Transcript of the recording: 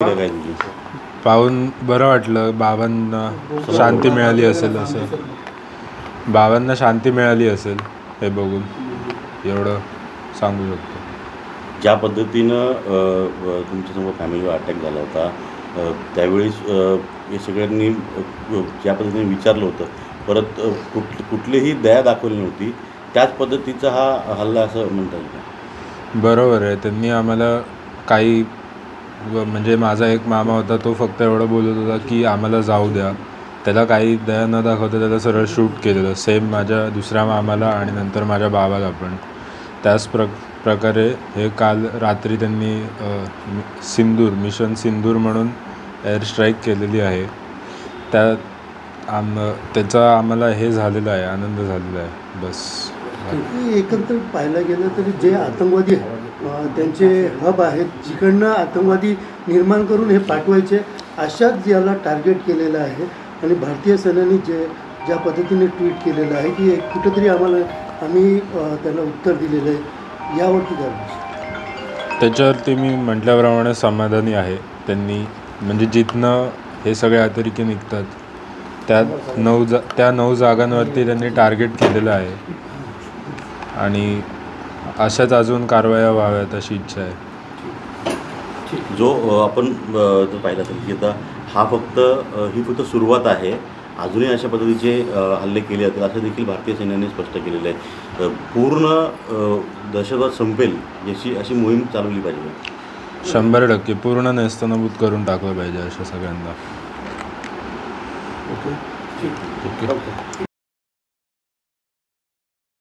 काय तुझी पाहून बरं वाटलं. बाबांना शांती मिळाली असेल असं, बाबांना शांती मिळाली असेल हे बघून, एवढं सांगू शकतो. ज्या पद्धतीनं तुमच्यासमोर फॅमिलीवर अटॅक झाला होता, त्यावेळेस हे सगळ्यांनी ज्या पद्धतीने विचारलं होतं, परत कुठलीही दया दाखवली नव्हती, त्याच पद्धतीचा हा हल्ला असं म्हणता येईल का? बरोबर आहे. त्यांनी आम्हाला काही म्हणजे माझा एक मामा होता, तो फक्त एवढं बोलत होता की आम्हाला जाऊ द्या. त्याला काही दया न दाखवता त्याला सरळ शूट केलेलं. सेम माझ्या दुसऱ्या मामाला आणि नंतर माझ्या बाबाला पण. त्याच प्रकारे हे काल रात्री त्यांनी मिशन सिंदूर म्हणून एअर स्ट्राईक केलेली आहे. त्याचा आम्हाला हे झालेलं आहे, आनंद झालेला आहे बस. एकंदर पाहायला गेलं तरी जे आतंकवादी त्यांचे हब आहेत, जिकडनं आतंकवादी निर्माण करून हे पाठवायचे, अशाच याला टार्गेट केलेलं आहे. आणि भारतीय सेनेने ज्या पद्धतीने ट्विट केलेलं आहे की कुठंतरी आम्ही त्यांना उत्तर दिलेलं आहे, यावरती काय? त्याच्यावरती मी म्हटल्याप्रमाणे समाधानी आहे. त्यांनी म्हणजे जिथनं हे सगळे अतिरेकी निघतात त्या 9 जागांवरती त्यांनी टार्गेट केलेलं आहे आणि अशाच अजून कारवाया व्हाव्यात अशी इच्छा आहे. जो आपण जर पाहिलं तर की आता ही फक्त सुरुवात आहे, अजूनही अशा पद्धतीचे हल्ले केले जातील असं देखील भारतीय सैन्याने स्पष्ट केलेलं आहे. पूर्ण दहशतवाद संपेल अशी मोहीम चालवली पाहिजे. 100% पूर्ण नेस्तनाबूत करून टाकलं पाहिजे अशा सगळ्यांना. ओके.